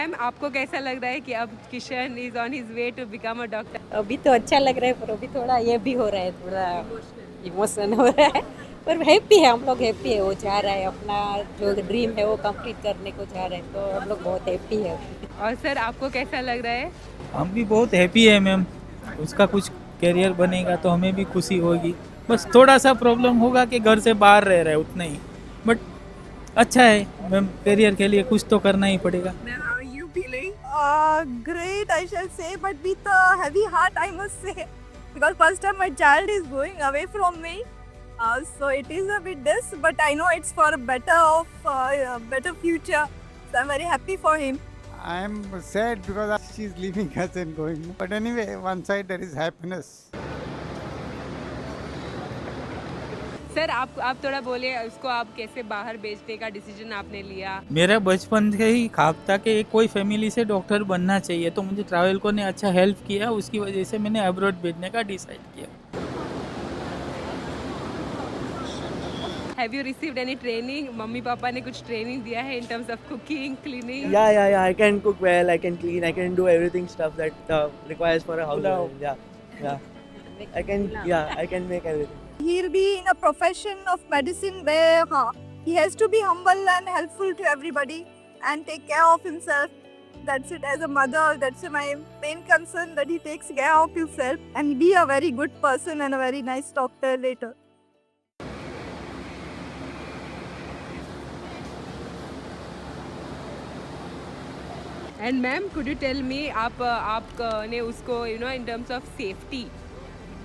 Ma'am आपको कैसा लग रहा है कि अब Kishan is on his way to become a doctor? अभी तो अच्छा लग रहा है पर अभी थोड़ा ये भी हो रहा है, थोड़ा इमोशन हो रहा है। पर हैप्पी है, हम लोग हैप्पी है। वो चाह रहा है अपना जो ड्रीम है वो कंप्लीट करने को चाह रहा है, तो हम लोग बहुत हैप्पी है अभी। और सर आपको कैसा लग रहा है? हम भी बहुत हैप्पी है मैम। उसका कुछ करियर बनेगा तो हमें भी खुशी होगी। बस थोड़ा सा प्रॉब्लम होगा कि घर से बाहर रह रहे उतना ही, बट अच्छा है मैम, करियर के लिए कुछ तो करना ही पड़ेगा। How are you feeling? Great, I shall say, but with a heavy heart, I must say, because first time my child is going away from me, so it is a bit this, but I know it's for better future. So I'm very happy for him. I'm sad because she's leaving us and going. But anyway, one side there is happiness. Sir आप थोड़ा बोलिए उसको, आप कैसे बाहर भेजने का decision आपने लिया? मेरा बचपन से ही ख्वाब था कि कोई फैमिली से डॉक्टर बनना चाहिए, तो मुझे ट्रैवल को ने अच्छा हेल्प किया, उसकी वजह से मैंने अब्रॉड भेजने का डिसाइड किया। Have you received any training? Mummy papa ने कुछ ट्रेनिंग दिया है in terms of cooking, cleaning? Yeah. I can cook well. I can clean. I can do everything stuff that requires for a house. Pulao. Yeah. I can. Yeah, I can make everything. He'll be in a profession of medicine where he has to be humble and helpful to everybody and take care of himself. That's it. As a mother, that's my main concern, that he takes care of himself and be a very good person and a very nice doctor later. And ma'am could you tell me, आपने उसको in terms of safety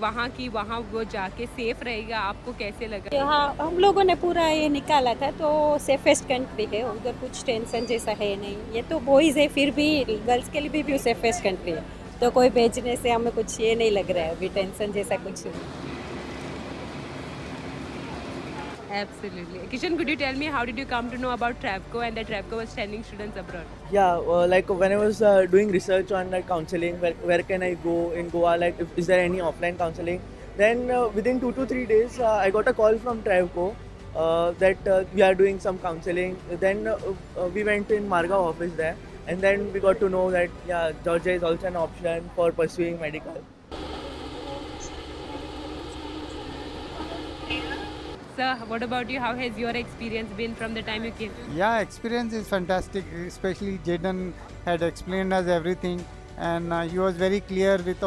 वहाँ वो जाके safe रहेगा, आपको कैसे लगा? हाँ, हम लोगों ने पूरा ये निकाला था, तो सेफेस्ट कंट्री है उधर, कुछ टेंशन जैसा है नहीं। ये तो बॉयज़ है, फिर भी गर्ल्स के लिए भी सेफेस्ट कंट्री है, तो कोई भेजने से हमें कुछ ये नहीं लग रहा है अभी, टेंशन जैसा कुछ। Absolutely. Kishan, could you tell me how did you come to know about Travco and that Travco was sending students abroad? Yeah, like when I was doing research on like counseling, where can I go in Goa? Like, is there any offline counseling? Then within 2 to 3 days, I got a call from Travco that we are doing some counseling. Then we went in Margao office there, and then we got to know that Georgia is also an option for pursuing medical. Sir, what about you? How has your experience been from the time you came? Yeah, experience is fantastic. Especially Jaden had explained us everything, and he was very clear with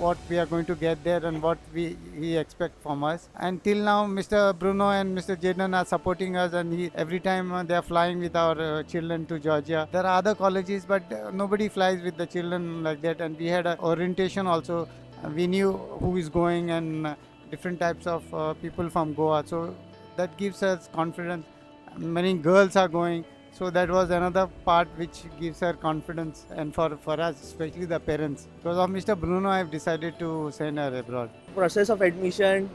what we are going to get there and what he expect from us. And till now, Mr. Bruno and Mr. Jaden are supporting us, and every time they are flying with our children to Georgia. There are other colleges, but nobody flies with the children like that. And we had an orientation also. We knew who is going and different types of people from Goa, so that gives us confidence. Many girls are going, so that was another part which gives her confidence, and for us, especially the parents. Because of Mr. Bruno, I have decided to send her abroad. Process of admission,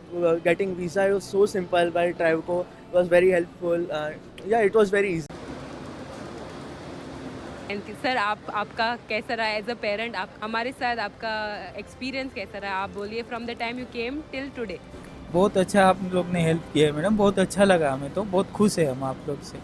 getting visa was so simple by Travco. It was very helpful. It was very easy. And sir आपका कैसा रहा as a parent? आप हमारे साथ आपका experience कैसा रहा? आप बोलिए from the time you came till today. बहुत अच्छा आप लोग ने हेल्प किया है मैडम, बहुत अच्छा लगा हमें, तो बहुत खुश है हम आप लोग से।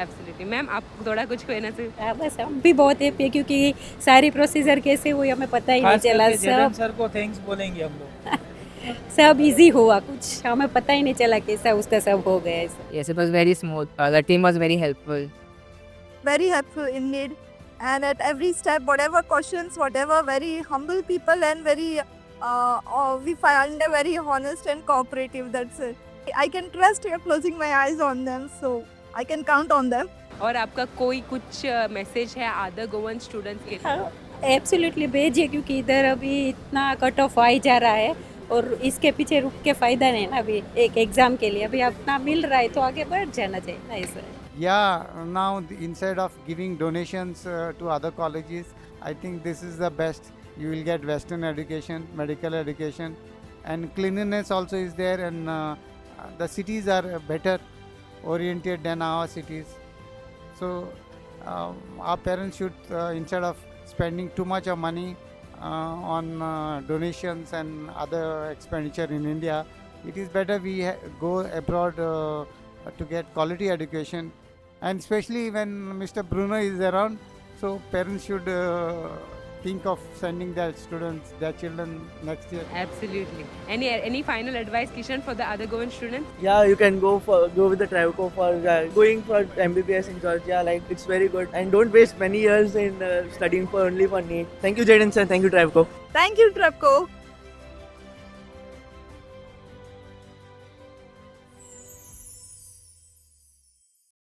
एब्सोल्युटली। मैम आप थोड़ा कुछ कहना चाहिए? बस हम भी बहुत हैप्पी है, क्योंकि सारी प्रोसीजर कैसे हुई हमें पता ही नहीं खास चला। करके जेडन सब सर को थैंक्स बोलेंगे हम लोग। सब इजी हुआ, कुछ हमें पता ही नहीं चला कैसा उसका सब हो गया ऐसा। Yes, it was very smooth. The team was very helpful. Very helpful indeed. And at every step, whatever questions, whatever, very humble people and very, we find them very honest and cooperative. That's it. I can trust closing my eyes on them, so I can count on them. और आपका कोई कुछ message है other Goan students के लिए? हाँ, absolutely भेजिए, क्योंकि इधर अभी इतना कट ऑफ आ ही जा रहा है, और इसके पीछे रुक के फ़ायदा नहीं ना। अभी एक एग्ज़ाम के लिए अभी अपना मिल रहा है, तो आगे बढ़ जाना चाहिए ना ऐसा। Yeah, now instead of giving donations to other colleges, I think this is the best. You will get Western education, medical education, and cleanliness also is there, and the cities are better oriented than our cities. So our parents should, instead of spending too much of money on donations and other expenditure in India, it is better we go abroad to get quality education. And especially when Mr. Bruno is around, So parents should think of sending their students, their children next year. Absolutely. Any final advice, Kishan, for the other Goan students? Yeah, you can go with the Travco for going for MBBS in Georgia. Like it's very good, and don't waste many years in studying for NEET. Thank you, Jaden sir. Thank you, Travco. Thank you, Trapco.